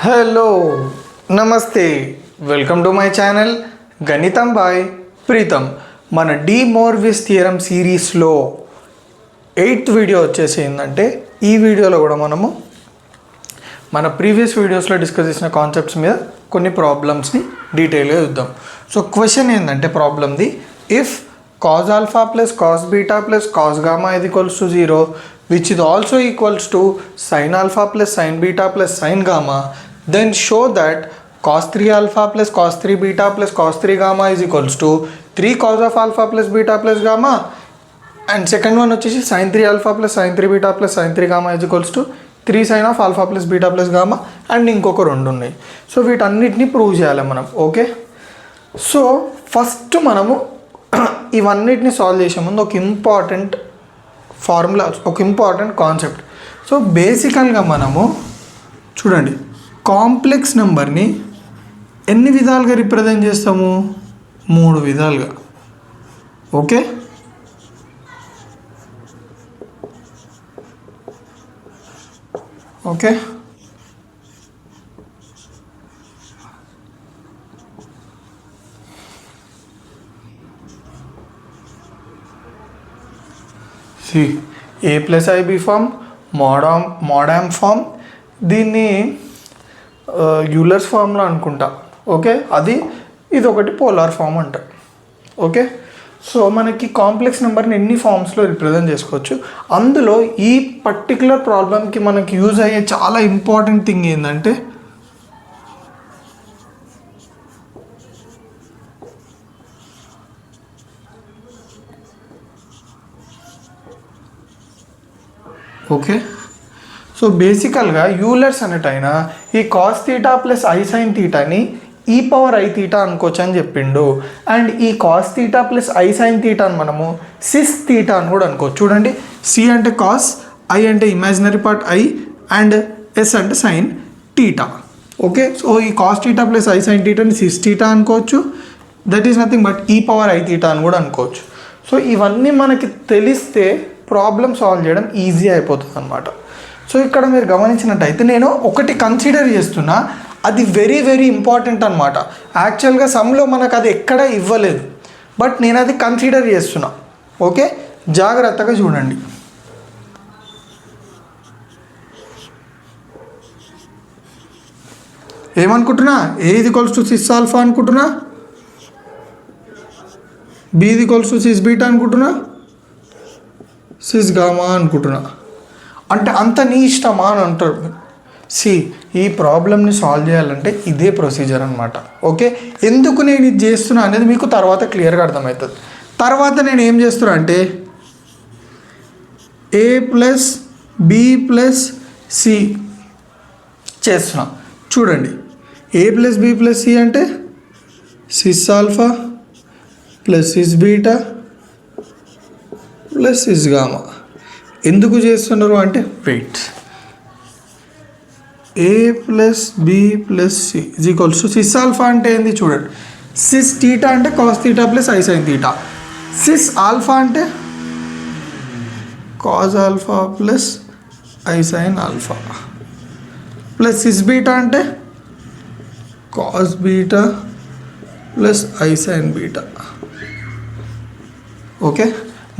Hello నమస్తే welcome to my channel గణితం bye Pritam. మన డి మోర్విస్ థియరం సిరీస్లో 8th వీడియో వచ్చేసి ఏంటంటే ఈ వీడియోలో కూడా మనము మన ప్రీవియస్ వీడియోస్లో డిస్కస్ చేసిన కాన్సెప్ట్స్ మీద కొన్ని ప్రాబ్లమ్స్ని డీటెయిల్గా చూద్దాం. సో క్వశ్చన్ ఏంటంటే ప్రాబ్లమ్ది, if cos alpha plus cos beta plus cos gamma is equals to 0 which is also equals to sin alpha plus sin beta plus sin gamma, then show that cos 3 alpha plus cos 3 beta plus cos 3 gamma is equals to 3 cos of alpha plus beta plus gamma, and second one వచ్చేసి sin 3 alpha plus sin 3 beta plus sin 3 gamma is equals to 3 sin of alpha plus beta plus gamma, and ఇంకొక రెండు ఉన్నాయి. So వీటన్నిటిని prove చేయాలి మనం. Okay, so first మనము ఇవన్నిటిని solve చేసే ముందు ఒక ఇంపార్టెంట్ ఫార్ములా, ఒక ఇంపార్టెంట్ కాన్సెప్ట్. సో బేసికల్గా మనము చూడండి, కాంప్లెక్స్ నెంబర్ని ఎన్ని విధాలుగా రిప్రజెంట్ చేస్తాము? 3 విధాలుగా. ఓకే, ఓకే ఏ ప్లస్ ఐబి ఫామ్, మోడామ్ ఫామ్, దీన్ని యూలర్స్ ఫామ్లో అనుకుంటా. ఓకే, ఇది ఒకటి పోలార్ ఫామ్ అంట. ఓకే, సో మనకి కాంప్లెక్స్ నెంబర్ని ఎన్ని ఫామ్స్లో రిప్రజెంట్ చేసుకోవచ్చు. అందులో ఈ పర్టికులర్ ప్రాబ్లమ్కి మనకి యూజ్ అయ్యే చాలా ఇంపార్టెంట్ థింగ్ ఏంటంటే ఓకే, సో బేసికల్గా యూలర్స్ అనేటైనా ఈ cos theta plus i sine థీటాని ఈ పవర్ ఐ థీటా అనుకోవచ్చు అని చెప్పిండు. అండ్ ఈ cos theta plus i sine థీటాని మనము సిస్ థీటా అని కూడా అనుకోవచ్చు. చూడండి, సి అంటే కాస్, ఐ అంటే imaginary part i, and s అంటే సైన్ థీటా. ఓకే, సో ఈ cos theta plus i sine థీటాని సిస్ థీటా అనుకోవచ్చు. దట్ ఈస్ నథింగ్ బట్ ఈ పవర్ ఐ థీటా అని కూడా అనుకోవచ్చు. సో ఇవన్నీ మనకి తెలిస్తే ప్రాబ్లమ్ సాల్వ్ చేయడం ఈజీ అయిపోతుంది అనమాట. సో ఇక్కడ మీరు గమనించినట్టయితే నేను ఒకటి కన్సిడర్ చేస్తున్నా, అది వెరీ వెరీ ఇంపార్టెంట్ అనమాట. యాక్చువల్గా సమ్లో మనకు అది ఎక్కడ ఇవ్వలేదు, బట్ నేను అది కన్సిడర్ చేస్తున్నా. ఓకే, జాగ్రత్తగా చూడండి. ఏమనుకుంటున్నా? ఏ ఇది ఈక్వల్స్ టు సిస్ ఆల్ఫా అనుకుంటున్నా, బి ఇది ఈక్వల్స్ టు సిస్ బీటా అనుకుంటున్నా, సిస్ గామా అనుకుంటున్నా. అంటే అంత నీ ఇష్టమా అని అంటారు. ఈ ప్రాబ్లమ్ని సాల్వ్ చేయాలంటే ఇదే ప్రొసీజర్ అనమాట. ఓకే, ఎందుకు నేను ఇది చేస్తున్నా అనేది మీకు తర్వాత క్లియర్గా అర్థమవుతుంది. తర్వాత నేను ఏం చేస్తున్నా అంటే a plus b plus c చేస్తున్నా. చూడండి, a plus b plus c అంటే cis alpha plus cis beta plus cis gamma. ఎందుకు చేస్తున్నారు అంటే wait, a plus b plus c is equals to cis alpha అంటే ఏంది? చూడండి, సిస్ థీటా అంటే cos theta plus i sine theta, cis alpha అంటే cos alpha plus i sine alpha, plus cis beta అంటే cos beta plus i sine beta. Okay,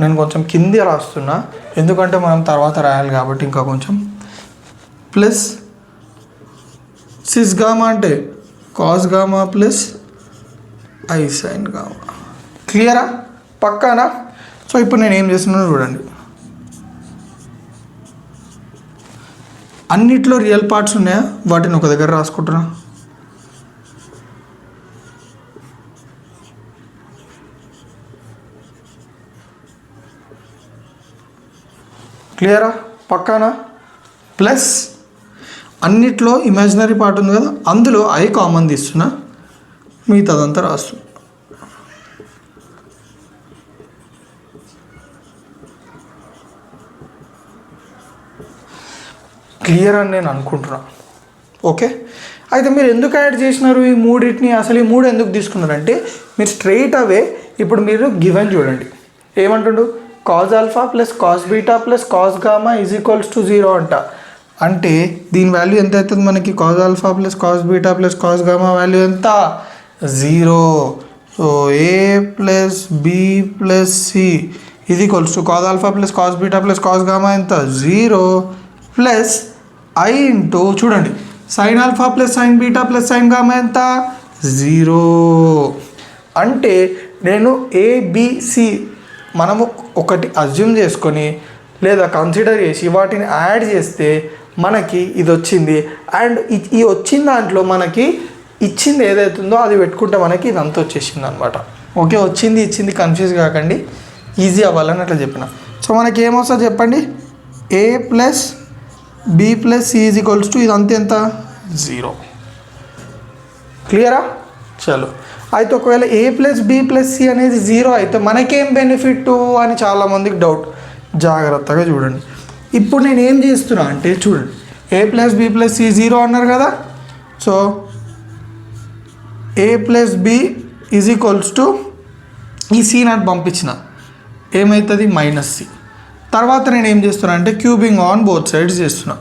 నేను కొంచెం కింది రాస్తున్నా ఎందుకంటే మనం తర్వాత రాయాలి కాబట్టి ఇంకా కొంచెం. ప్లస్ సిస్ గామా అంటే cos gamma plus i sine gamma. క్లియరా? పక్కానా? సో ఇప్పుడు నేను ఏం చేస్తున్నాను చూడండి, అన్నిట్లో రియల్ పార్ట్స్ ఉన్నాయా, వాటిని ఒక దగ్గర రాసుకుంటున్నా. క్లియరా? పక్కానా? ప్లస్ అన్నిట్లో ఇమాజినరీ పార్ట్ ఉంది కదా, అందులో ఐ కామన్ తీస్తున్నా, మిగతాదంతా రాస్తున్నా. క్లియర్ అని నేను అనుకుంటున్నా. ఓకే, అయితే మీరు ఎందుకు యాడ్ చేసినారు ఈ మూడింటిని? అసలు ఈ 3 ఎందుకు తీసుకున్నారంటే మీరు స్ట్రైట్ అవే ఇప్పుడు మీరు గివెన్ చూడండి, ఏమంటుండు? Cos alpha plus cos beta plus cos gamma is equals to 0 అంట. అంటే దీని వాల్యూ ఎంత అవుతుంది మనకి? Cos alpha plus cos beta plus cos gamma value ఎంత? 0. So a plus b plus c ఇది equals to cos alpha plus cos beta plus cos gamma ఎంత? 0 plus i into చూడండి sine alpha plus sine beta plus sine gamma ఎంత? 0. అంటే నేను ABC మనము ఒకటి assume చేసుకొని లేదా కన్సిడర్ చేసి వాటిని యాడ్ చేస్తే మనకి ఇది వచ్చింది. అండ్ ఈ వచ్చిన దాంట్లో మనకి ఇచ్చింది ఏదైతుందో అది పెట్టుకుంటే మనకి ఇదంతా వచ్చేసింది అనమాట. ఓకే, వచ్చింది ఇచ్చింది కన్ఫ్యూజ్ కాకండి, ఈజీ అవ్వాలని అట్లా చెప్పిన. సో మనకి ఏమొస్తుంది చెప్పండి? A plus b plus c is equals to ఇదంతా ఎంత? 0. క్లియరా? చలో అయితే ఒకవేళ a plus b plus c అనేది 0 అయితే మనకేం బెనిఫిట్ అని చాలామందికి డౌట్. జాగ్రత్తగా చూడండి. ఇప్పుడు నేను ఏం చేస్తున్నా అంటే చూడండి, a plus b plus c 0 అన్నారు కదా. So a plus b is equals to ఈ సి నాట్ పంపించిన ఏమవుతుంది? Minus c. తర్వాత నేను ఏం చేస్తున్నా అంటే క్యూబింగ్ ఆన్ బోత్ సైడ్స్ చేస్తున్నా.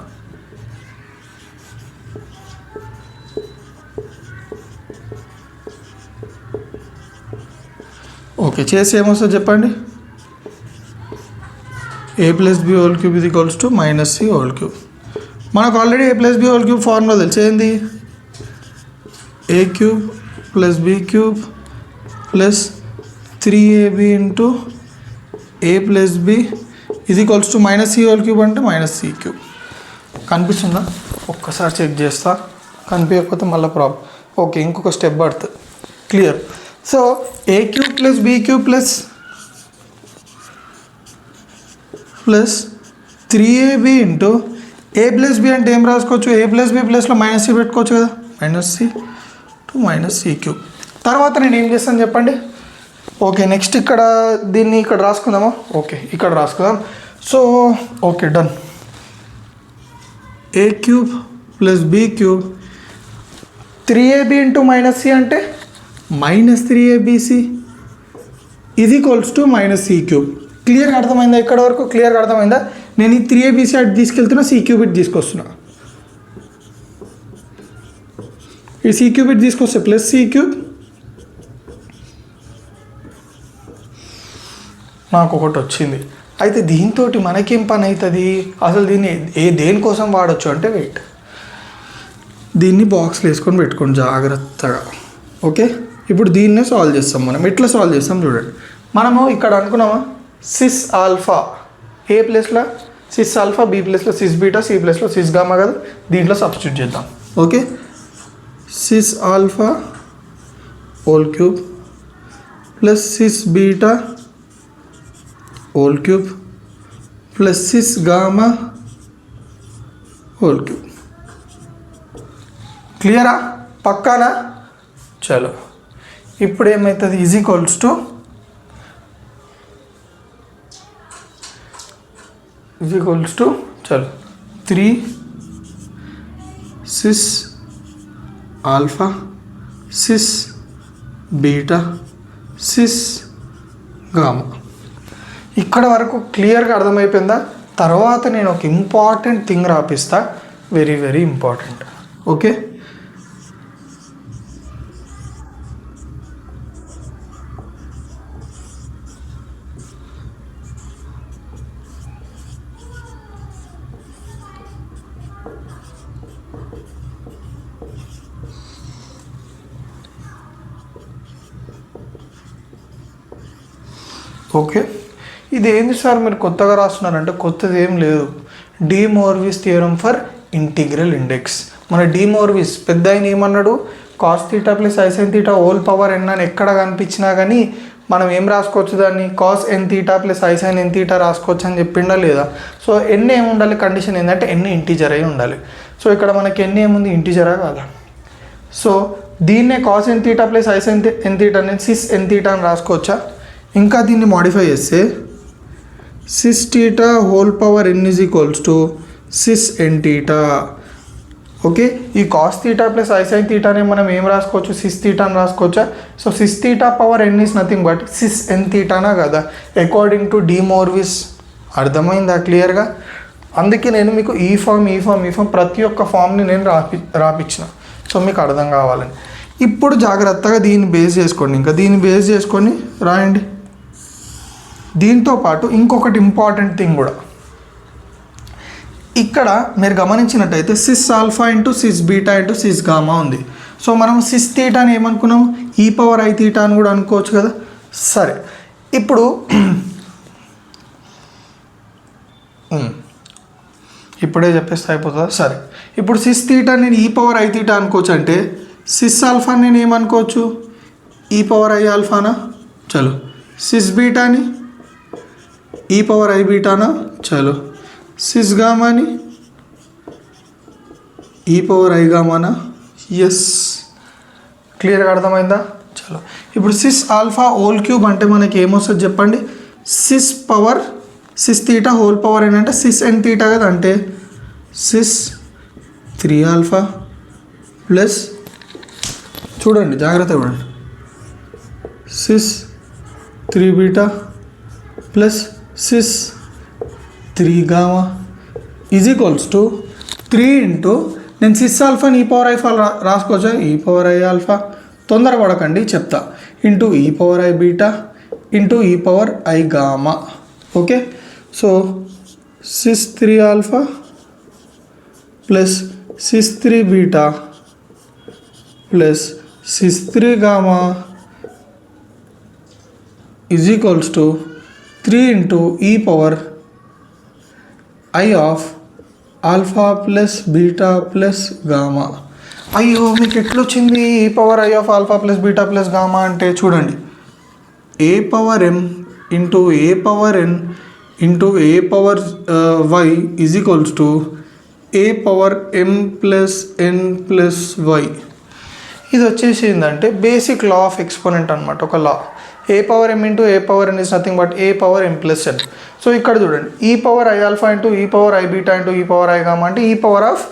ఓకే, చేసి ఏమొస్తుంది చెప్పండి? A plus b whole cube ఇది equals to minus c whole cube. మనకు already a plus b whole cube formula తెలిసేంది? A cube plus b cube plus 3ab into a plus b ఇది equals to minus c whole cube అంటే minus c cube. కనిపిస్తుందా? ఒక్కసారి check చేస్తా, కనిపించకపోతే మళ్ళీ problem. Okay, ఇంకొక స్టెప్ పడుతుంది. Clear? So a cube plus b cube plus 3ab into a plus b అంటే ఏం రాసుకోవచ్చు? ఏ ప్లస్ బి ప్లస్లో మైనస్ సి పెట్టుకోవచ్చు కదా, minus c to minus c cube. తర్వాత నేను ఏం చేస్తాను చెప్పండి? ఓకే, నెక్స్ట్ ఇక్కడ దీన్ని ఇక్కడ రాసుకుందామా? ఓకే, ఇక్కడ రాసుకుందాం. So okay, done. A cube plus b cube 3ab into minus c అంటే మైనస్ 3abc ఇది equals to minus c cube. క్లియర్గా అర్థమైందా? ఇక్కడ వరకు క్లియర్గా అర్థమైందా? నేను ఈ 3abc అటు తీసుకెళ్తున్నా, సి క్యూబ్ ఇటు తీసుకొస్తున్నా. ఈ సి క్యూబ్ ఇటు తీసుకొస్తే ప్లస్ సి క్యూబ్ నాకు ఒకటి వచ్చింది. అయితే దీంతో మనకేం పని అవుతుంది? అసలు దీన్ని దేనికోసం వాడచ్చు అంటే వెయిట్, దీన్ని బాక్స్లో వేసుకొని పెట్టుకోండి జాగ్రత్తగా. ఓకే, ఇప్పుడు దీన్నే సాల్వ్ చేస్తాం. మనం ఎట్లా సాల్వ్ చేస్తాం చూడండి. మనము ఇక్కడ అనుకున్నామా సిస్ ఆల్ఫా ఏ ప్లేస్లో సిస్ ఆల్ఫా, బి ప్లేస్లో సిస్ బీటా, సి ప్లేస్లో సిస్ గామా కదా, దీంట్లో సబ్స్టిట్యూట్ చేద్దాం. Okay, cis alpha whole cube plus cis beta whole cube plus cis gamma whole cube. క్లియరా? పక్కానా? చలో ఇప్పుడు ఏమవుతుంది? ఈజ్ ఈక్వల్స్ టు చలో 3 cis alpha cis beta cis gamma. ఇక్కడ వరకు క్లియర్గా అర్థమైపోయిందా? తర్వాత నేను ఒక ఇంపార్టెంట్ థింగ్ రాపిస్తా, very very important. Okay, okay, ఇది ఏంది సార్ మీరు కొత్తగా రాస్తున్నారంటే కొత్తది ఏం లేదు. De Moivre's theorem for integral index. మన డి మోర్విస్ పెద్ద ఆయన ఏమన్నాడు? Cos theta plus i sine theta whole power n అని ఎక్కడ కనిపించినా కానీ మనం ఏం రాసుకోవచ్చు? దాన్ని cos n theta plus i sine n theta రాసుకోవచ్చు అని చెప్పిండా లేదా? సో ఎన్ ఏమి ఉండాలి? కండిషన్ ఏంటంటే ఎన్ ఇంటీజర్ అయి ఉండాలి. సో ఇక్కడ మనకి ఎన్ ఏముంది? ఇంటీజరా కాదా? సో దీన్నే cos n theta plus i sine n theta నేను సిస్ ఎన్ థీటా అని రాసుకోవచ్చా? ఇంకా దీన్ని మాడిఫై చేస్తే cis theta whole power n is equals to cis n theta. Okay, ఈ cos theta plus i sine థీటాని మనం ఏం రాసుకోవచ్చు? సిస్ థీటా అని రాసుకోవచ్చా? So cis theta power n is nothing but cis n థీటానా కదా, అకార్డింగ్ టు డి మోర్విస్. అర్థమైందా క్లియర్గా? అందుకే నేను మీకు ఈ ఫామ్ ప్రతి ఒక్క ఫామ్ని నేను రాపించిన. సో మీకు అర్థం కావాలని. ఇప్పుడు జాగ్రత్తగా దీన్ని బేస్ చేసుకోండి. ఇంకా దీన్ని బేస్ చేసుకొని రాయండి. దీంతో పాటు ఇంకొకటి ఇంపార్టెంట్ థింగ్ కూడా ఇక్కడ మీరు గమనించినట్టయితే sys alpha into cis beta into cis gamma ఉంది. సో మనం సిస్ తీటాని ఏమనుకున్నాం, ఈ పవర్ ఐ తీటా అని కూడా అనుకోవచ్చు కదా. సరే, ఇప్పుడు ఇప్పుడే చెప్పేస్తే అయిపోతుందా? సరే, ఇప్పుడు సిస్ తీటా నేను ఈ పవర్ ఐ తీటా అనుకోవచ్చు. అంటే సిస్ ఆల్ఫా నేను ఏమనుకోవచ్చు, ఈ పవర్ ఐ ఆల్ఫానా. చలో, సిస్ బీటాని ఈ పవర్ ఐ బీటానా. చలో, సిస్ గామాని ఈ పవర్ ఐ గామానా. ఎస్, క్లియర్గా అర్థమైందా? చలో, ఇప్పుడు సిస్ ఆల్ఫా హోల్ క్యూబ్ అంటే మనకి ఏమొస్తుంది చెప్పండి. Cis power cis theta whole power ఏంటంటే సిస్ ఎన్ తీటా కదా. అంటే సిస్ 3 ఆల్ఫా ప్లస్, చూడండి జాగ్రత్త చూడండి, cis 3 beta plus cis 3 gamma is equals to 3 into, నేను సిస్ ఆల్ఫాని ఈ పవర్ ఐ రాసుకోవచ్చా, ఈ పవర్ ఐ ఆల్ఫా, తొందరపడకండి చెప్తా, into e power i beta into e power i gamma. Okay, so cis 3 alpha plus cis 3 beta plus cis 3 gamma is equals to 3 into e power i of alpha plus beta plus gamma. అయ్యో, మీకు ఎట్లొచ్చింది e power i of alpha plus beta plus gamma అంటే? చూడండి, a power m into a power n into a power y is equals to a power m plus n plus y. ఇది వచ్చేసి ఏంటంటే basic law of exponent అనమాట, ఒక law. A power m into a power n is nothing but a power m plus n. So ఇక్కడ చూడండి, e power i alpha into e power i beta into e power i gamma అంటే e power of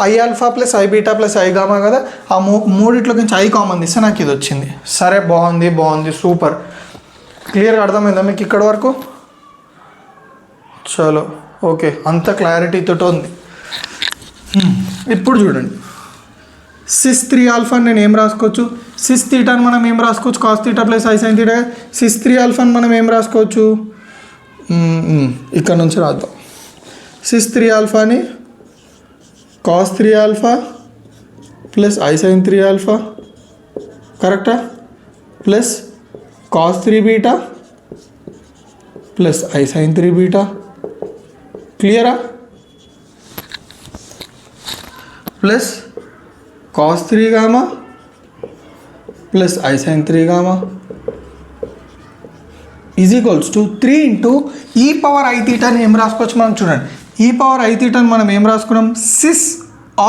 i alpha plus i beta plus i gamma కదా. ఆ మూడిట్లో నుంచి I common తీస్తే నాకు ఇది వచ్చింది. సరే, బాగుంది, సూపర్. క్లియర్గా అర్థమైందా మీకు ఇక్కడ వరకు? చలో, ఓకే, అంత క్లారిటీతో ఉంది. ఇప్పుడు చూడండి, సిస్ 3 ఆల్ఫాని నేను ఏం రాసుకోవచ్చు, సిస్ తీటాని మనం ఏం రాసుకోవచ్చు, cos theta plus i sine theta. Cis 3 ఆల్ఫాని మనం ఏం రాసుకోవచ్చు, ఇక్కడ నుంచి రాద్దాం. సిస్ 3 ఆల్ఫాని cos 3 alpha plus i sine 3 alpha, కరెక్టా, plus cos 3 beta plus i sine 3 beta. క్లియరా? Plus cos 3 gamma plus i sine 3 gamma is equals to 3 into e power i తీటాని ఏం రాసుకోవచ్చు మనం. చూడండి, ఈ పవర్ ఐ తీటాని మనం ఏం రాసుకున్నాం, సిస్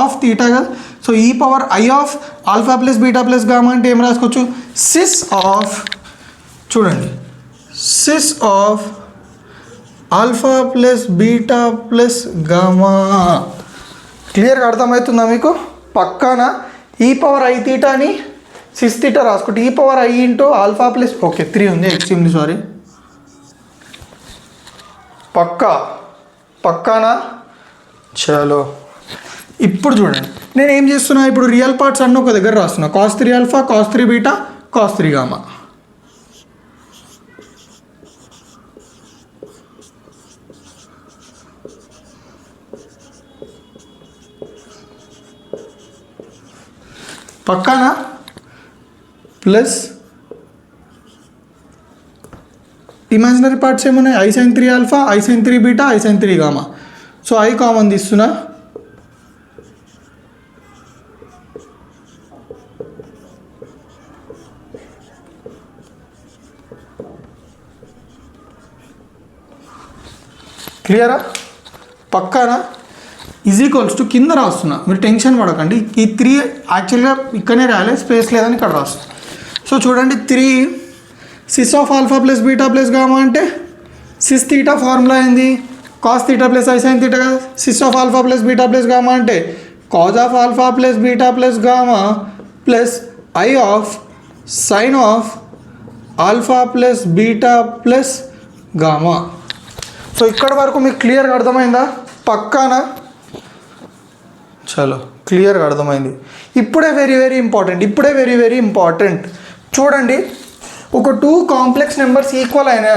ఆఫ్ తీటా కదా. సో ఈ power i of alpha plus beta plus gamma అంటే ఏం రాసుకోవచ్చు, సిస్ ఆఫ్, చూడండి, sys of alpha plus beta plus gamma. క్లియర్గా అర్థమవుతుందా మీకు? పక్కాన ఈ పవర్ ఐ తీటాని సిస్ తీటా రాసుకుంటే ఈ power I into alpha plus, okay 3 ఉంది, ఎక్స్ట్రీమ్లీ సారీ, పక్కానా. చలో, ఇప్పుడు చూడండి, నేను ఏం చేస్తున్నా, ఇప్పుడు రియల్ పార్ట్స్ అన్నీ ఒక దగ్గర రాస్తున్నా. Cos 3 alpha, cos 3 beta, cos 3 gamma. పక్కానా? ప్లస్ ఇమాజినరీ పార్ట్స్ ఏమున్నాయి, i sine 3 alpha, i sine 3 beta, i sine 3 gamma. So i common తీస్తున్నా, క్లియరా? పక్కానా? ఈజ్ ఈక్వల్స్ టు కింద రాస్తున్నా, మీరు టెన్షన్ పడకండి. ఈ 3 యాక్చువల్గా ఇక్కడనే రాయాలి, స్పేస్ లేదని ఇక్కడ రాస్తున్నా. సో చూడండి, 3 cis of alpha plus beta plus gamma అంటే సిస్ తీటా ఫార్ములా ఏంది, cos theta plus i sine theta కదా. Cis of alpha plus beta plus gamma అంటే cos of alpha plus beta plus gamma plus i of sine of alpha plus beta plus gamma. So ఇక్కడ వరకు మీకు క్లియర్గా అర్థమైందా? పక్కానా? చలో క్లియర్గా అర్థమైంది. ఇప్పుడే వెరీ ఇంపార్టెంట్ చూడండి. ఒక టూ కాంప్లెక్స్ నెంబర్స్ ఈక్వల్ అయినాయి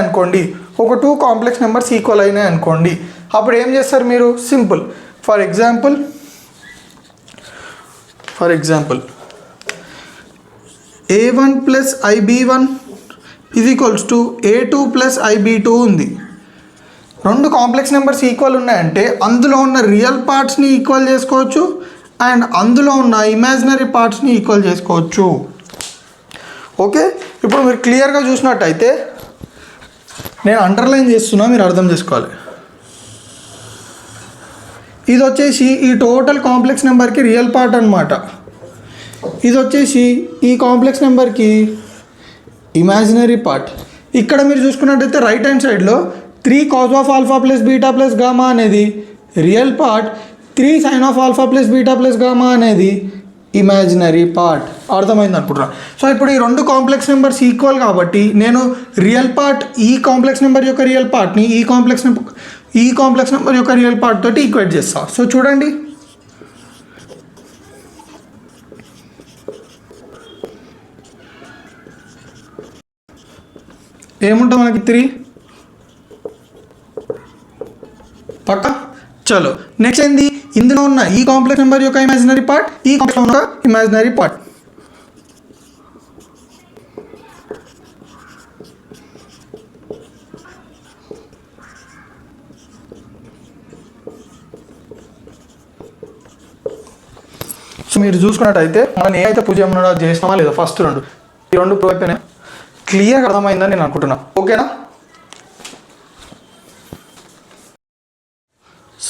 అనుకోండి, అప్పుడు ఏం చేస్తారు మీరు? Simple. For example a1 plus ib1 is equals to a2 plus ib2 ఉంది. రెండు కాంప్లెక్స్ నెంబర్స్ ఈక్వల్ ఉన్నాయంటే అందులో ఉన్న రియల్ పార్ట్స్ని ఈక్వల్ చేసుకోవచ్చు అండ్ అందులో ఉన్న ఇమాజినరీ పార్ట్స్ని ఈక్వల్ చేసుకోవచ్చు. ఓకే, ఇప్పుడు మీరు క్లియర్గా చూసినట్టయితే నేను అండర్లైన్ చేస్తున్నా, మీరు అర్థం చేసుకోవాలి. ఇది వచ్చేసి ఈ టోటల్ కాంప్లెక్స్ నెంబర్కి రియల్ పార్ట్ అనమాట. ఇది వచ్చేసి ఈ కాంప్లెక్స్ నెంబర్కి ఇమాజినరీ పార్ట్. ఇక్కడ మీరు చూసుకున్నట్టయితే రైట్ హ్యాండ్ సైడ్లో 3 cos of alpha plus beta plus gamma అనేది real part, 3 sin of alpha plus beta plus gamma అనేది ఇమాజినరీ పార్ట్. అర్థమైంది అనుకుంటున్నా. సో ఇప్పుడు ఈ రెండు కాంప్లెక్స్ నెంబర్స్ ఈక్వల్ కాబట్టి నేను రియల్ పార్ట్ ఈ కాంప్లెక్స్ నెంబర్ యొక్క రియల్ పార్ట్ని ఈ కాంప్లెక్స్ నెంబర్ యొక్క రియల్ పార్ట్ తోటి ఈక్వేట్ చేస్తాను. సో చూడండి, ఏముంటుంది మనకి 3 పక్క. చలో నెక్స్ట్ ఏంది? ఇందులో ఉన్న ఈ కాంప్లెక్స్ నెంబర్ యొక్క ఇమాజినరీ పార్ట్, ఈ కాంప్లెక్స్ ఉన్న ఇమాజినరీ పార్ట్. సో మీరు చూసుకున్నట్టయితే మనం ఏ అయితే పూజ చేసినామా లేదా ఫస్ట్ ఈ రెండు ప్రూవ్ అయిపోయినాయి. క్లియర్గా అర్థమైందని నేను అనుకుంటున్నా. ఓకేనా?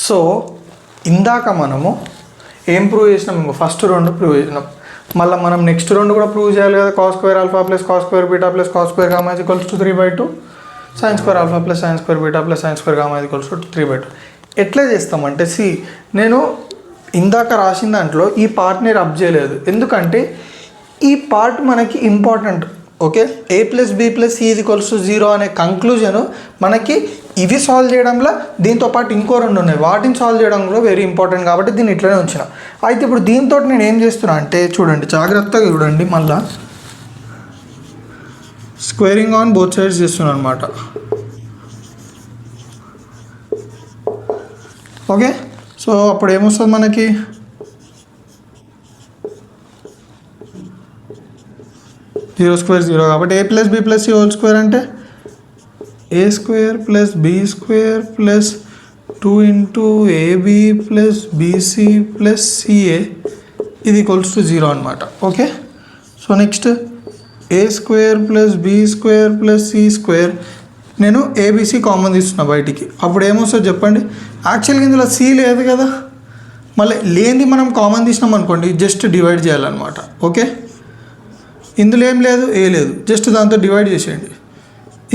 సో ఇందాక మనము ఏం ప్రూవ్ చేసినాం? ఫస్ట్ 2 ప్రూవ్ చేసినాం. మళ్ళీ మనం నెక్స్ట్ 2 కూడా ప్రూవ్ చేయాలి కదా. cos square alpha plus cos square beta plus cos square gamma equals to 3/2, sin square alpha plus sin square beta plus sin square gamma equals to 3/2. ఎట్లా చేస్తామంటే నేను ఇందాక రాసిన దాంట్లో ఈ పార్ట్ని రబ్ చేయలేదు, ఎందుకంటే ఈ పార్ట్ మనకి important. Okay, a plus b plus c equals to 0 అనే కంక్లూజన్ మనకి ఇవి సాల్వ్ చేయడంలో దీంతో పాటు ఇంకో 2 ఉన్నాయి, వాటిని సాల్వ్ చేయడంలో వెరీ ఇంపార్టెంట్ కాబట్టి దీన్ని ఇట్లనే ఉంచిన. అయితే ఇప్పుడు దీంతో నేను ఏం చేస్తున్నా అంటే చూడండి, జాగ్రత్తగా చూడండి, మళ్ళా స్క్వేరింగ్ ఆన్ బోత్ సైడ్స్ చేస్తున్నాను అనమాట. ఓకే, సో అప్పుడు ఏమొస్తుంది మనకి? జీరో స్క్వేర్ 0 కాబట్టి a plus b plus c whole square అంటే a square plus b square plus 2 into ab plus bc plus ca ఇది ఈక్వల్స్ టు 0 అనమాట. Okay, so next a square plus b square plus c square, నేను abc common తీస్తున్నా బయటికి. అప్పుడు ఏమొస్తుంది చెప్పండి? యాక్చువల్గా ఇందులో సి లేదు కదా, మళ్ళీ లేనిది మనం కామన్ తీసినాం అనుకోండి, జస్ట్ డివైడ్ చేయాలన్నమాట. ఓకే, ఇందులో ఏం లేదు, ఏ లేదు, జస్ట్ దాంతో డివైడ్ చేసేయండి.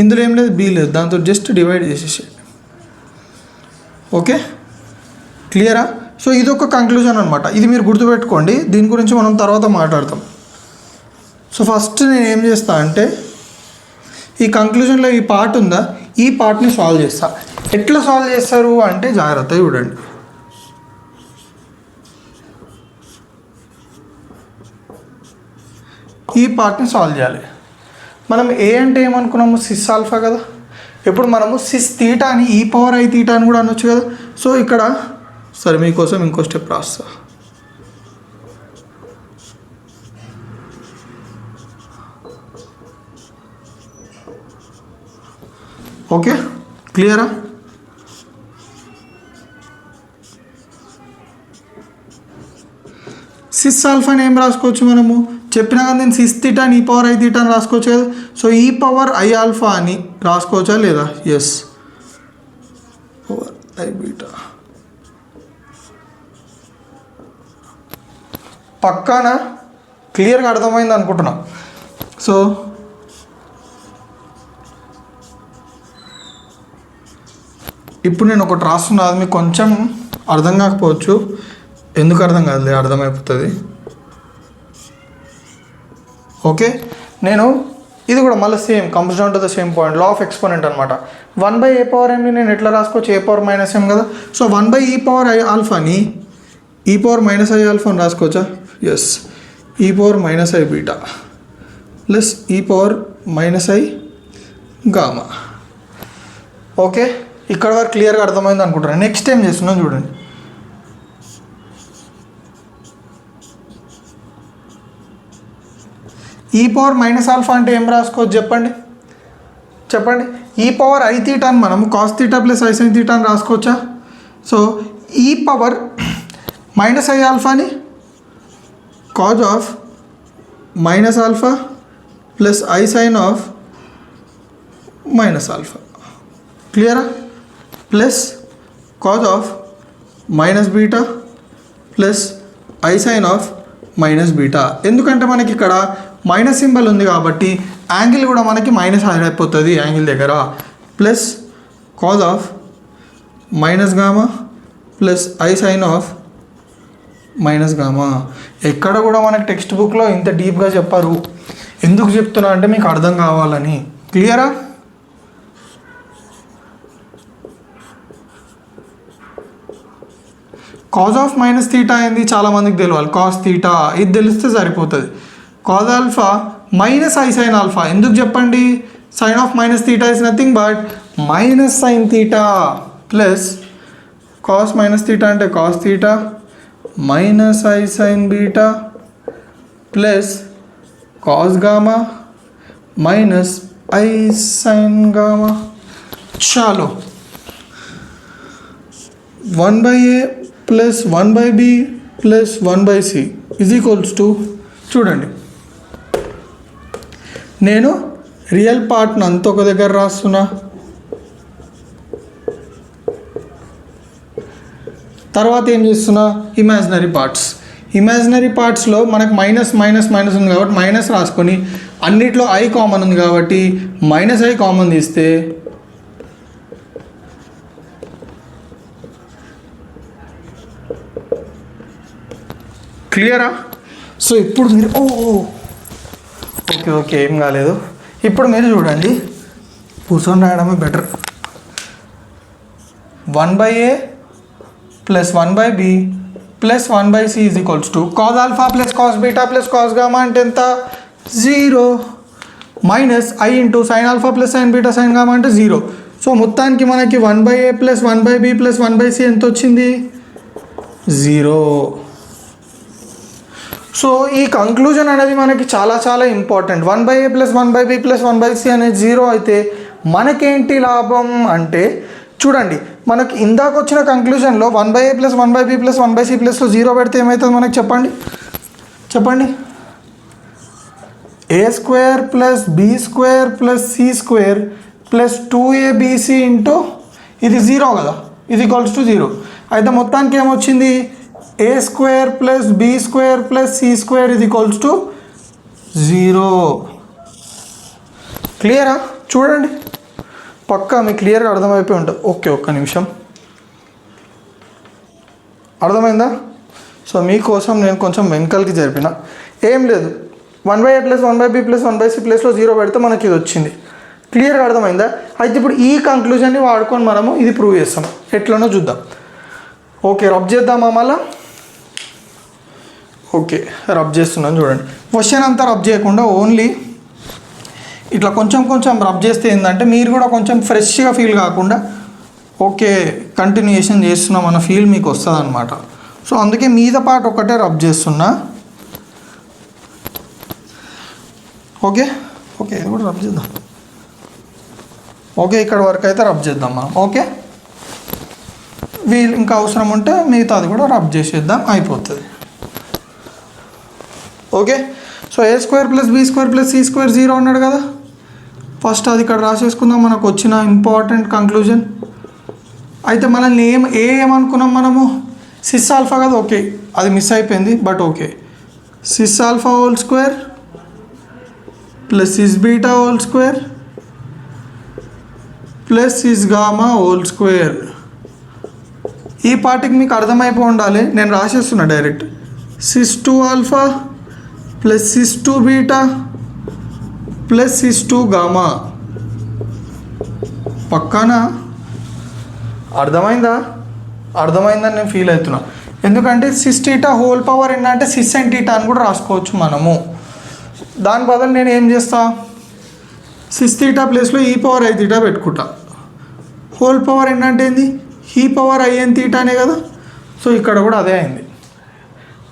ఇందులో ఏం లేదు, బి లేదు, దాంతో జస్ట్ డివైడ్ చేసేసేయండి. ఓకే, క్లియరా? సో ఇది ఒక కంక్లూజన్ అనమాట. ఇది మీరు గుర్తుపెట్టుకోండి, దీని గురించి మనం తర్వాత మాట్లాడతాం. సో ఫస్ట్ నేను ఏం చేస్తా అంటే ఈ కంక్లూజన్లో ఈ పార్ట్ ఉందా, ఈ పార్ట్ని సాల్వ్ చేస్తా. ఎట్లా సాల్వ్ చేస్తారు అంటే జాగ్రత్తగా చూడండి. ఈ పార్ట్ని సాల్వ్ చేయాలి. మనం ఏ అంటే ఏమనుకున్నాము? సిస్ ఆల్ఫా కదా. ఇప్పుడు మనము సిస్ తీటా అని ఈ పవర్ ఐ తీటా అని కూడా అనొచ్చు కదా. సో ఇక్కడ సరే మీకోసం ఇంకో స్టెప్ రాస్తా. ఓకే, క్లియరా? సిస్ ఆల్ఫాని ఏం రాసుకోవచ్చు మనము? చెప్పినా కదా నేను సిస్ తీటా అని ఈ పవర్ ఐ తీటా అని రాసుకోవచ్చు కదా. సో ఈ పవర్ ఐ ఆల్ఫా అని రాసుకోవచ్చా లేదా? Yes, power i beta. పక్కానా? క్లియర్గా అర్థమైంది అనుకుంటున్నా. సో ఇప్పుడు నేను ఒకటి రాస్తున్నా, అది మీకు కొంచెం అర్థం కాకపోవచ్చు. ఎందుకు అర్థం కాదులే, అర్థమైపోతుంది. ఓకే, నేను ఇది కూడా మళ్ళీ same comes down to the same point, law of exponent అనమాట. 1/a⁻mని నేను ఎట్లా రాసుకోవచ్చు, a⁻-m కదా. సో 1/e⁻i⁻ని e⁻-i⁻ రాసుకోవచ్చా? Yes, e⁻-i⁻β plus e⁻-i⁻γ. Okay, ఇక్కడ వరకు క్లియర్గా అర్థమైంది అనుకుంటున్నాను. నెక్స్ట్ ఏం చేస్తున్నాను చూడండి. e⁻-α అంటే ఏం రాసుకోవచ్చు చెప్పండి. e⁻i⁻ అని మనం cos θ ప్లస్ i sin θ అని రాసుకోవచ్చా? సో e⁻-iαని cos of -α plus i sin of -α, క్లియరా? Plus cos of -β plus i sin of -β. ఎందుకంటే మనకి ఇక్కడ మైనస్ సింబల్ ఉంది కాబట్టి యాంగిల్ కూడా మనకి మైనస్ అయిపోతుంది యాంగిల్ దగ్గర. Plus cos of -γ plus i sin of -γ. ఎక్కడ కూడా మనకి టెక్స్ట్ బుక్లో ఇంత డీప్గా చెప్పారు. ఎందుకు చెప్తున్నా అంటే మీకు అర్థం కావాలని. క్లియరా? cos ఆఫ్ -θ ఏంది చాలామందికి తెలియాలి. cos θ ఇది తెలిస్తే సరిపోతుంది. cos alpha minus i sin alpha ఎందుకు చెప్పండి. sin of -θ is nothing but -sin θ plus cos -θ అంటే cos θ minus i sin β plus cos γ minus i sin γ. చాలు 1/a plus 1/b plus 1/c is equals to, చూడండి నేను real పార్ట్ని అంత ఒక దగ్గర రాస్తున్నా, తర్వాత ఏం చేస్తున్నా ఇమాజినరీ పార్ట్స్లో మనకు మైనస్ ఉంది కాబట్టి మైనస్ రాసుకొని అన్నిట్లో i కామన్ ఉంది కాబట్టి -i కామన్ తీస్తే క్లియరా? సో ఇప్పుడు మీరు ఓకే ఏం కాలేదు. ఇప్పుడు మీరు చూడండి, కూర్చొని రాయడమే better. 1/a plus 1/b plus 1/c is equals to cos alpha plus cos beta plus cos gamma అంటే ఎంత, 0 minus i into sine alpha plus sine beta sine gamma అంటే 0. సో మొత్తానికి మనకి 1/a plus 1/b plus 1/c ఎంత వచ్చింది, 0. So ఈ conclusion అనేది మనకి చాలా important. 1/a plus 1/b plus 1/c అనేది 0 అయితే మనకేంటి లాభం అంటే, చూడండి మనకి ఇందాక వచ్చిన కంక్లూజన్లో 1/a plus 1/b plus 1/c ప్లస్లో 0 పెడితే ఏమవుతుంది మనకి చెప్పండి. a² plus b² plus c² plus 2abc into ఇది 0 కదా, ఇది ఈక్వల్స్ టు 0. అయితే మొత్తానికి ఏమొచ్చింది, a² plus b² plus c² ఇది ఈక్వల్స్ టు 0. క్లియరా? చూడండి పక్కా మీకు క్లియర్గా అర్థమైపోయి ఉంటుంది. ఓకే, ఒక్క నిమిషం, అర్థమైందా? సో మీకోసం నేను కొంచెం వెనకల్కి జరిపిన, ఏం లేదు. 1/a plus 1/b plus 1/c ప్లస్లో 0 పెడితే మనకి ఇది వచ్చింది. క్లియర్గా అర్థమైందా? అయితే ఇప్పుడు ఈ కంక్లూజన్ని వాడుకొని మనము ఇది ప్రూవ్ చేస్తాం. ఎట్లనో చూద్దాం. ఓకే, రబ్ చేద్దామా మళ్ళా? ఓకే, రబ్ చేస్తున్నాను చూడండి. క్వశ్చన్ అంతా రబ్ చేయకుండా ఓన్లీ ఇట్లా కొంచెం రబ్ చేస్తే ఏంటంటే మీరు కూడా కొంచెం ఫ్రెష్గా ఫీల్ కాకుండా ఓకే కంటిన్యూయేషన్ చేస్తున్నాం అన్న ఫీల్ మీకు వస్తుంది అనమాట. సో అందుకే మీద పాటు ఒకటే రబ్ చేస్తున్నా. ఓకే ఇది కూడా రబ్ చేద్దాం. ఓకే, ఇక్కడ వరకు అయితే రబ్ చేద్దాం మనం. ఓకే, వీళ్ళు ఇంకా అవసరం ఉంటే మిగతాది కూడా రబ్ చేసేద్దాం, అయిపోతుంది. Okay, so a² plus b² plus c² 0 అన్నాడు కదా. ఫస్ట్ అది ఇక్కడ రాసేసుకుందాం, మనకు వచ్చిన ఇంపార్టెంట్ కంక్లూజన్. అయితే మనల్ని ఏమనుకున్నాం మనము, సిస్ ఆల్ఫా కదా. ఓకే, అది మిస్ అయిపోయింది but okay. Cis alpha whole square plus cis beta whole square plus cis gamma whole square. ఈ పార్టీకి మీకు అర్థమైపో ఉండాలి, నేను రాసేస్తున్నా direct. Cis 2 alpha plus cis 2 beta plus cis 2 gamma. పక్కానా? అర్థమైందని నేను ఫీల్ అవుతున్నా. ఎందుకంటే సిస్ టీటా హోల్ పవర్ ఎన్న అంటే సిస్ అండ్ టీటా అని కూడా రాసుకోవచ్చు మనము. దాని బదులు నేను ఏం చేస్తా, సిస్ థీటా ప్లేస్లో ఈ పవర్ ఐ థీటా పెట్టుకుంటా. హోల్ పవర్ ఏంటంటే ఏంది, ఈ పవర్ ఐఎన్ థీటానే కదా. సో ఇక్కడ కూడా అదే అయింది.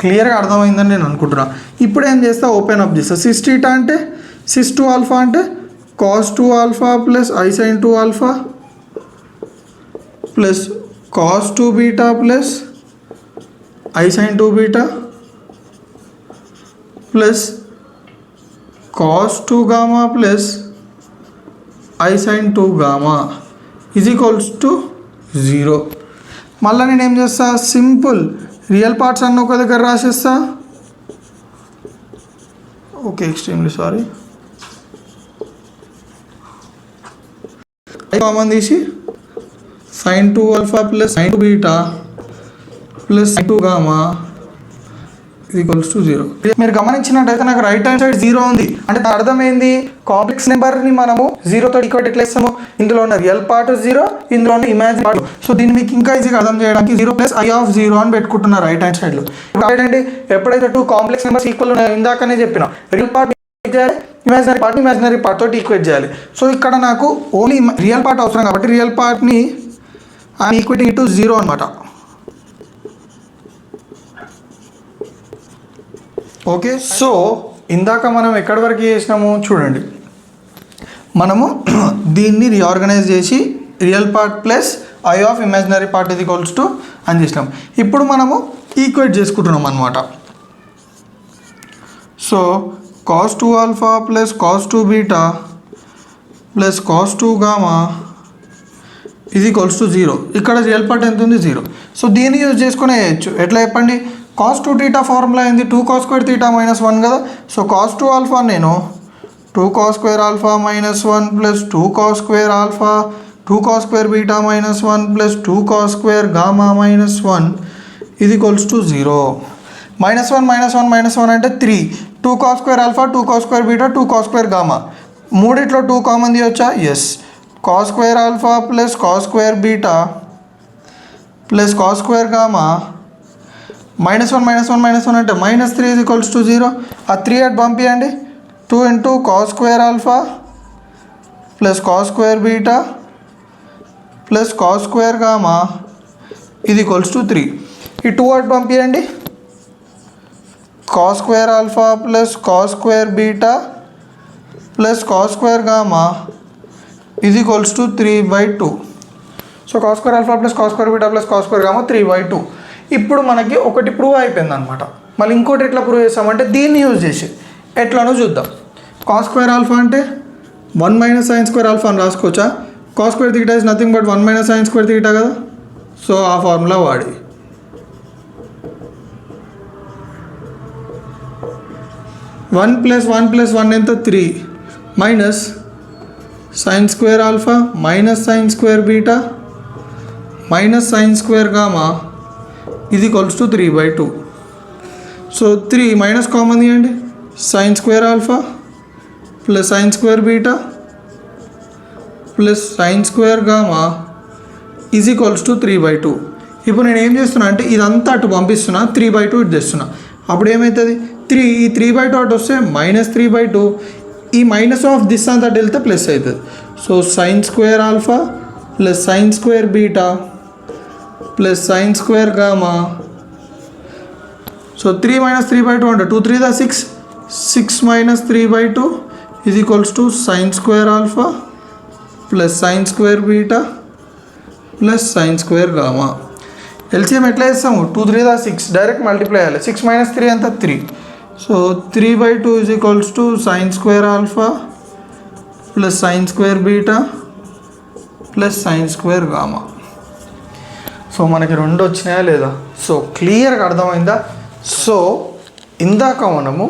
క్లియర్గా అర్థమైందని నేను అనుకుంటున్నా. ఇప్పుడు ఏం చేస్తా, ఓపెన్ అప్ చేస్తా. సిస్ థీటా అంటే సిస్ 2 ఆల్ఫా అంటే cos 2 alpha plus i sine 2 alpha plus cos 2 beta plus i sine 2 beta plus cos 2 gamma plus i sine 2 gamma is equals to 0. మళ్ళీ నేను ఏం చేస్తా, సింపుల్ రియల్ పార్ట్స్ అన్న ఒక దగ్గర రాసేస్తా. Okay, extremely sorry. కామన్ తీసి sine 2 alpha plus sine 2 beta plus sine 2 gamma equals to 0. మీరు గమనించినట్టయితే నాకు రైట్ హ్యాండ్ సైడ్ 0 ఉంది. అంటే అర్థం ఏంది, కాంప్లెక్స్ నెంబర్ని మనము 0తో ఈక్వేట్ ఎట్లా ఇస్తాము, ఇందులో ఉన్న రియల్ పార్ట్ 0, ఇందులో ఉన్న ఇమాజిన్ పార్ట్. సో దీన్ని మీకు ఇంకా ఈజీగా అర్థం చేయడానికి 0 ప్లస్ ఐ ఆఫ్ 0 అని పెట్టుకుంటున్నారు రైట్ హ్యాండ్ సైడ్లో. ఏంటంటే ఎప్పుడైతే 2 కాంప్లెక్స్ నెంబర్స్ ఈక్వల్ ఉన్నాయో ఇందాకనే చెప్పిన, రియల్ పార్ట్ చేయాలి, ఇమాజినరీ పార్ట్ తోటి ఈక్వేట్ చేయాలి. సో ఇక్కడ నాకు ఓన్లీ రియల్ పార్ట్ అవసరం కాబట్టి రియల్ పార్ట్ని ఐఎమ్ ఈక్వేటింగ్ టు 0 అనమాట. ఓకే, సో ఇందాక మనం ఎక్కడి వరకు చేసినాము చూడండి. మనము దీన్ని రీఆర్గనైజ్ చేసి real part plus i of imaginary part ఇది ఈక్వల్స్ టు అని చేసినాం. ఇప్పుడు మనము ఈక్వేట్ చేసుకుంటున్నాం అనమాట. So cos 2 alpha plus cos 2 beta plus cos 2 gamma ఇది ఈక్వల్స్ టు 0. ఇక్కడ రియల్ పార్ట్ ఎంత ఉంది, 0. సో దీన్ని యూజ్ చేసుకుని వేయచ్చు. ఎట్లా చెప్పండి, కాస్ 2 టీటా ఫార్ములా ఏంది, 2 కాస్ స్క్వేర్ టీటా మైనస్ 1 కదా. సో కాస్ 2 ఆల్ఫా నేను 2 cos square alpha minus 1 plus 2 cos square alpha 2 cos square beta minus 1 plus 2 cos square gamma minus 1 ఇది ఈక్వల్స్ టు 0. -1 అంటే 3. 2 cos square alpha 2 cos square beta 2 cos square gamma, మూడిట్లో 2 common తీయొచ్చా, yes. Cos square alpha plus cos square beta plus cos square gamma -1 అంటే -3 is equals to 0. ఆ 3 అటు పంపించండి. 2 into cos square alpha plus cos square beta plus cos square gamma ఇది equals to 3. ఈ 2 అటు పంపించండి. Cos square alpha plus cos square beta plus cos square gamma ఇది equals to 3/2. So cos square alpha plus cos square beta plus cos square gamma 3/2. ఇప్పుడు మనకి ఒకటి prove అయిపోయింది అనమాట. మళ్ళీ ఇంకోటి ఎట్లా ప్రూవ్ చేస్తామంటే దీన్ని యూజ్ చేసి ఎట్లానో చూద్దాం. కాస్ స్క్వేర్ ఆల్ఫా అంటే 1 మైనస్ సైన్ స్క్వేర్ ఆల్ఫా అని రాసుకోవచ్చా. Cos square theta is nothing but 1 minus sine square theta కదా. సో ఆ ఫార్ములా వాడి 1 + 1 ఎంత 3 minus sine square alpha minus sine square beta minus sine square gamma ఇది equals to 3/2. So 3 minus common తీయండి. Sine square alpha plus sine square beta plus sine square gamma is equals to 3/2. ఇప్పుడు నేను ఏం చేస్తున్నా అంటే ఇదంతా అటు పంపిస్తున్నా, 3/2 ఇటు తెస్తున్నా. అప్పుడు ఏమవుతుంది, 3 ఈ 3/2 అటు వస్తే -3/2, ఈ మైనస్ ఆఫ్ దిస్ అంతా అటు వెళ్తే ప్లస్ అవుతుంది. So sign square alpha plus sine square beta plus sine square gamma. So 3 - 3/2 అంటే 2 3 6, 6 - 3/2 ఇది equals to sign square alpha plus sine square beta plus sine square gamma. LCM ఎట్లా చేస్తాము, 2 3 6 direct multiply చేయాలి. 6 - 3 అంతా 3. So 3/2 is equals to sign square alpha plus sine square beta plus sine square gamma. So మనకి 2 వచ్చినాయా లేదా. So క్లియర్గా అర్థమైందా. So ఇందాక మనము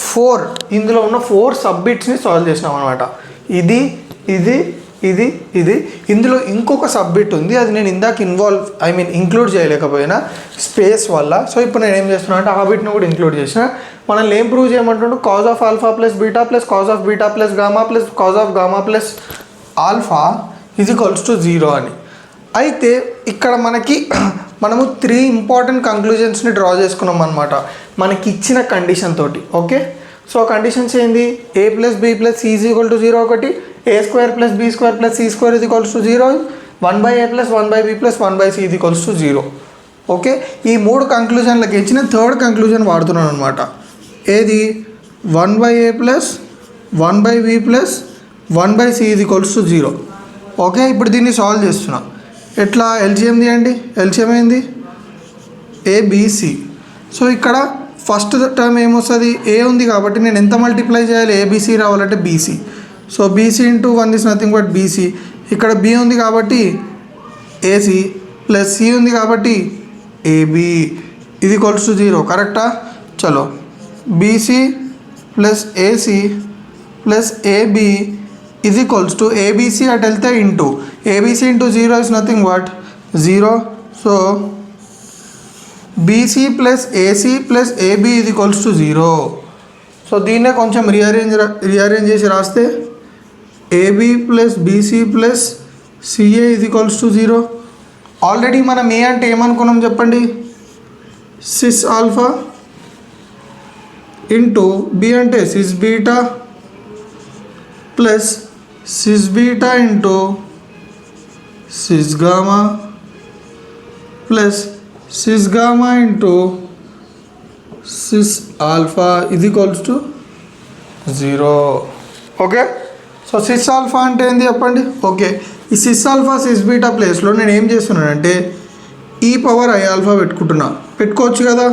4 ఇందులో ఉన్న 4 సబ్బిట్స్ని సాల్వ్ చేసినాం అనమాట. ఇది ఇది ఇది ఇది ఇందులో ఇంకొక సబ్మిట్ ఉంది, అది నేను ఇందాక ఇంక్లూడ్ చేయలేకపోయినా స్పేస్ వల్ల. సో ఇప్పుడు నేను ఏం చేస్తున్నా అంటే ఆ బిట్ను కూడా ఇంక్లూడ్ చేసిన. మనల్ని ఏం ప్రూవ్ చేయమంటుండే, cos of alpha plus beta plus cos of beta plus gamma plus cos of gamma plus alpha is equals to 0 అని. అయితే ఇక్కడ మనము 3 ఇంపార్టెంట్ కంక్లూజన్స్ని డ్రా చేసుకున్నాం అనమాట మనకి ఇచ్చిన కండిషన్ తోటి. ఓకే, సో కండిషన్స్ ఏంది, a plus b plus c is equal to 0 ఒకటి, a² plus b² plus c² is equals to 0, 1/a plus 1/b plus 1/c is equals to 0. Okay, ఈ 3 కంక్లూజన్లకి ఇచ్చిన third conclusion వాడుతున్నాను అనమాట. ఏది, 1/a plus 1/b plus 1/c is equals to 0. Okay, ఇప్పుడు దీన్ని solve చేస్తున్నా. ఎట్లా, ఎల్సిఎం తీయండి. ఎల్సిఎం ఏంది, ఏబిసి. సో ఇక్కడ ఫస్ట్ టర్మ్ ఏమొస్తుంది, ఏ ఉంది కాబట్టి నేను ఎంత మల్టిప్లై చేయాలి, ఏబిసి రావాలంటే BC. So BC into 1 is nothing but BC. ఇక్కడ బి ఉంది కాబట్టి ఏసీ ప్లస్ సి ఉంది కాబట్టి ఏబి ఇది ఈక్వల్స్ టు 0. కరెక్టా? చలో, bc plus ac plus ab is equals to ABC at వెళ్తే into ABC into 0 is nothing but 0. So BC plus AC plus AB is equals to 0. So దీన్నే కొంచెం rearrange చేసి రాస్తే AB plus BC plus CA is equals to 0. Already మనం a అంటే ఏమనుకున్నాం చెప్పండి, cis alpha into b అంటే cis beta plus cis beta into cis gamma plus cis gamma into cis alpha ఇది equals to 0. Okay, so cis alpha అంటే ఏంది చెప్పండి. Okay, ఈ సిస్ ఆల్ఫా సిస్ బీటా ప్లేస్లో నేను ఏం చేస్తున్నానంటే e⁻i ఆల్ఫా పెట్టుకోవచ్చు కదా.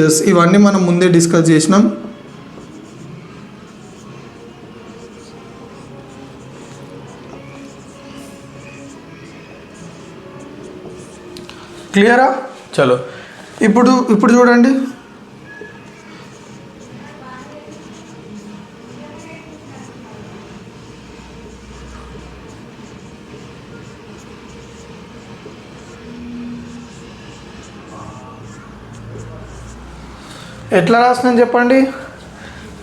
ఎస్, ఇవన్నీ మనం ముందే డిస్కస్ చేసినాం. క్లియరా? చలో, ఇప్పుడు చూడండి. ఎట్లా రాసినా చెప్పండి,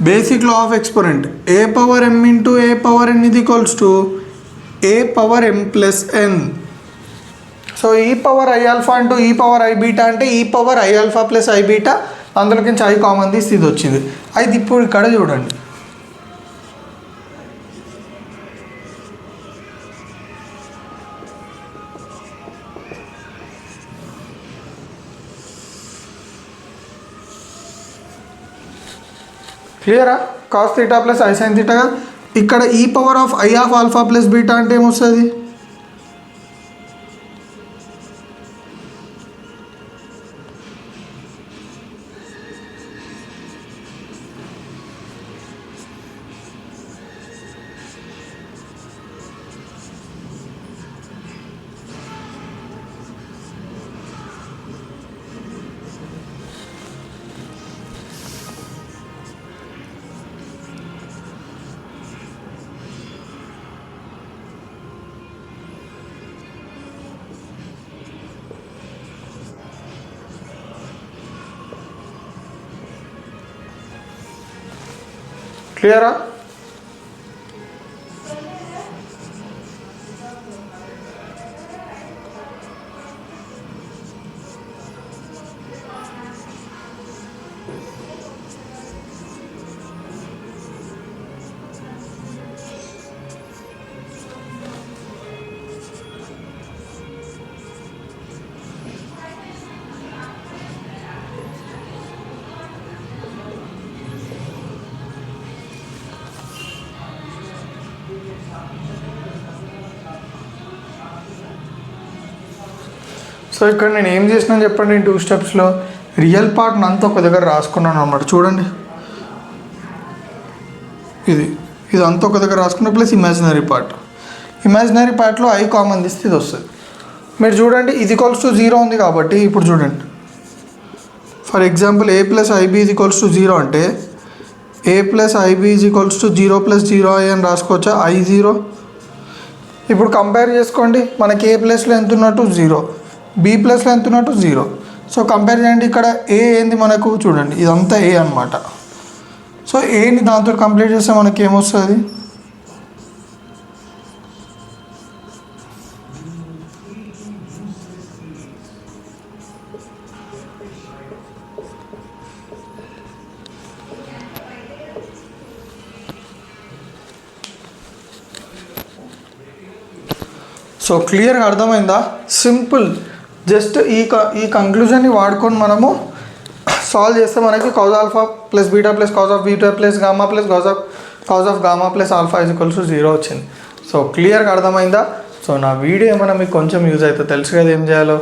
basic law of exponent a⁻m into a⁻n ఇది equals to a⁻m plus n. So e⁻i alpha into e⁻i beta అంటే e⁻i alpha plus i beta, అందులోకి i కామన్ తీసి ఇది వచ్చింది. అయితే ఇప్పుడు ఇక్కడ చూడండి, క్లియరా? Cos theta plus i sine theta కదా. ఇక్కడ e⁻i of alpha plus beta అంటే ఏమొస్తుంది, క్లియరా? సో ఇక్కడ నేను ఏం చేసినా చెప్పండి, 2 స్టెప్స్లో రియల్ పార్ట్ని అంతా ఒక దగ్గర రాసుకున్నాను అన్నమాట. చూడండి, ఇది అంతా ఒక దగ్గర రాసుకున్న ప్లస్ ఇమాజినరీ పార్ట్లో i కామన్ తీస్తే ఇది వస్తుంది. మీరు చూడండి, ఇది ఈక్వల్స్ టు 0 ఉంది కాబట్టి ఇప్పుడు చూడండి, for example a plus IB is equals to 0 అంటే a plus IB is equals to 0 plus 0i అని రాసుకోవచ్చా, i0. ఇప్పుడు కంపేర్ చేసుకోండి, మనకి ఏ ప్లేస్లో ఎంత ఉన్నట్టు 0, బి ప్లేస్లో ఎంత ఉన్నట్టు 0. సో కంపేర్ చేయండి, ఇక్కడ ఏ ఏంది మనకు చూడండి, ఇదంతా ఏ అనమాట. సో ఏని దాంతో కంప్లీట్ చేస్తే మనకి ఏమొస్తుంది, సో క్లియర్గా అర్థమైందా? సింపుల్, జస్ట్ ఈ కంక్లూజన్ని వాడుకొని మనము సాల్వ్ చేస్తే మనకి cos alpha plus beta plus cos of beta plus gamma plus cos of gamma plus alpha = 0 వచ్చింది. సో క్లియర్గా అర్థమైందా? సో నా వీడియో ఏమైనా మీకు కొంచెం యూజ్ అయితే తెలుసు కదా ఏం చేయాలో.